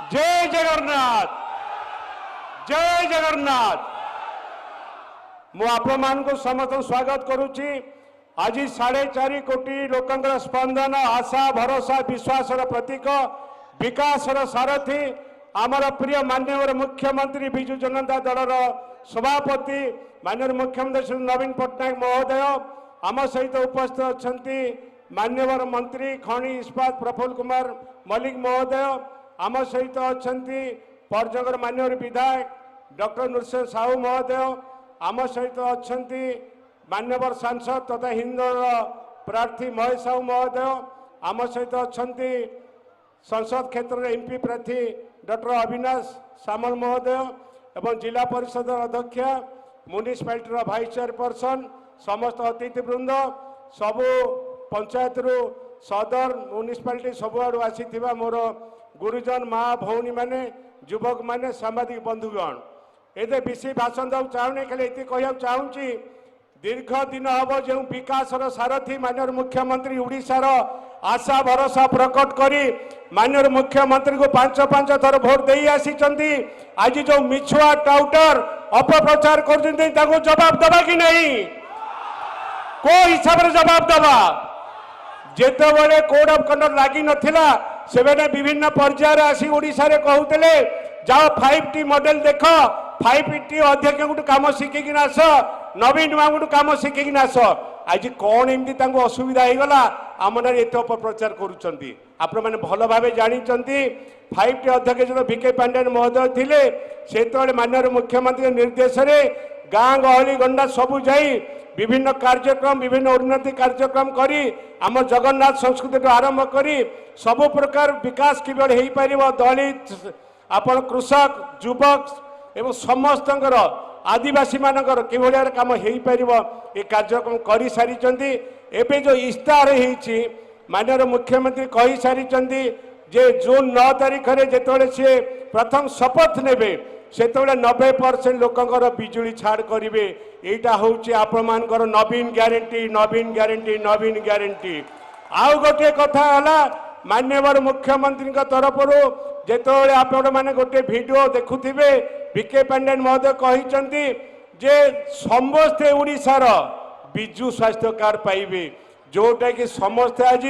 जय जगन्नाथ जय जगन्नाथ। मु आपण को समस्त स्वागत करुच्ची। आज 4.5 कोटी लोकंकर स्पंदन आशा भरोसा विश्वास प्रतीक विकास सारथी आमर प्रिय माननीय मुख्यमंत्री विजु जनता दलर सभापति माननीय मुख्यमंत्री श्री नवीन पट्टनायक महोदय आम सहित उपस्थित अच्छा माननीय मंत्री खनि इस्पात प्रफुल्ल कुमार मल्लिक महोदय आम सहित अच्छा परजंगर माननीय विधायक डॉक्टर नृसिंह साहू महोदय आम सहित अच्छा मान्यवर सांसद तथा हिंदोल प्रार्थी महेश साहू महोदय आम सहित अच्छा संसद क्षेत्र में एमपी प्रार्थी डॉक्टर अविनाश सामल महोदय एवं जिला परिषद अध्यक्ष म्युनिसिपालिटी भाइस चेयरपर्सन समस्त अतिथिवृंद सबु पंचायत रु सदर म्युनिसिपालिटी सबुआड़ आसी मोर गुरुजन माँ भौणी माने युवक माने सांबादिक बंधुगण ये बेसी भाषण देव चाहूनी खाली ये कह चाहूँगी दीर्घ दिन हम जो विकास सारथी माननीय मुख्यमंत्री उड़ीसार आशा भरोसा प्रकट करी माननीय मुख्यमंत्री को 5 थर भोट दे आसी आज जो मिछुआ टाउटर अपप्रचार कर जवाब दबा कि नहीं को हिसाब से जवाब दबा जेते बड़े कोड ऑफ कंडक्ट लगी नथिला सेबेने विभिन्न पर्यायर आसी ओडिसा रे कहउतले जाओ 5T मॉडल देख 5T अध्यक्ष काम शिखिक आस नवीन बाबू काम शिखिक आस आज कौन एमती असुविधा हो गला आमना एत अपप्रचार करुँच भल भाव जानते 5T अध्यक्ष जो VK पांड्यान महोदय थे से माननीय मुख्यमंत्री निर्देश में गाँ गहली गंडा सबू जाई विभिन्न कार्यक्रम विभिन्न उन्नति कार्यक्रम करी आम जगन्नाथ संस्कृति आरंभ करी सबु प्रकार विकास किभଳି हो पार दलित आपण कृषक युवक एवं समस्त आदिवासी मानकर किभଳି काम हो पार ये कार्यक्रम कर सारी एवं जो इस्ताहार होती माननीय मुख्यमंत्री कही सारी जे जून 9 तारीख में जिते सी प्रथम शपथ ने से 90% लोकंर बिजुली छाड़ करेंगे यहाँ हूँ आपणकर नवीन ग्यारंटी नवीन ग्यारंटी नवीन ग्यारंटी आउ गोटे कथा है माननीय मुख्यमंत्री तरफ जिते आपण मैंने गोटे वीडियो देखुवे VK पांड्यान महोदय कहते जे समस्ते ओडिशार विजु स्वास्थ्य कार्ड पाइबे जोटा कि समस्ते आज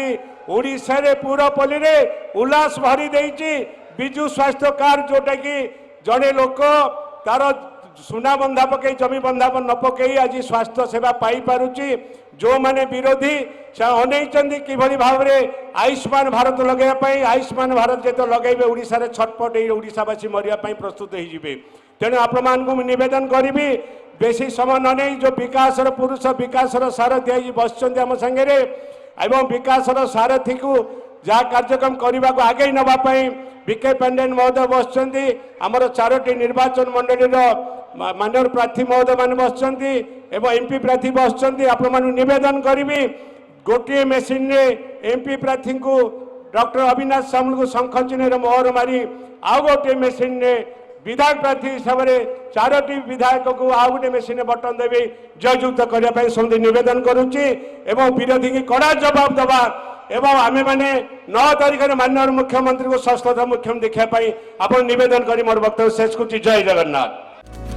ओडिशा रे पूरपल्ली रे उल्लास भरी देइछि विजु स्वास्थ्य कार्ड जोटा कि जड़े लोक तार सुना बंधा पकई जमी बंधा न पकई आज स्वास्थ्य सेवा पाई पारुची जो माने विरोधी से अनैचंदी किभली भाव में आयुष्मान भारत लगेवाई आयुष्मान भारत जो लगेबे ओडिशा रे छटपट ओडिशावासी मरिया प्रस्तुत होइजिबे तेणु आपण निवेदन करी बेसी समय न नहीं जो विकास पुरुष विकास सारथी आज बसचंदी आम संगे एवं विकास सारथी को जहाँ कार्यक्रम करने को आगे नापी VK पांड्यान महोदय बसचंदी आमर 4टी निर्वाचन मंडली माननीय प्रार्थी महोदय मान बसचंदी एवं MP प्रार्थी बसचंदी आपण निवेदन करी गोटे मेसीन रे MP प्रार्थी को डॉक्टर अविनाश सामल को शंख चिन्ह मोहर मारी आउ गोटे मेसीन रे विधायक प्रार्थी हिसाब से 4टी विधायक को आउ गोटे मेसीन बटन देवी जययुक्त करने समझे निवेदन करुच्ची एवं विरोधी की कड़ा जवाब दबा एवं आमे माने 9 तारीख में माननीय मुख्यमंत्री को षष्ठ मुख्यमंत्री देखापी आप निवेदन कर मोर वक्तव्य शेष कर जय जगन्नाथ।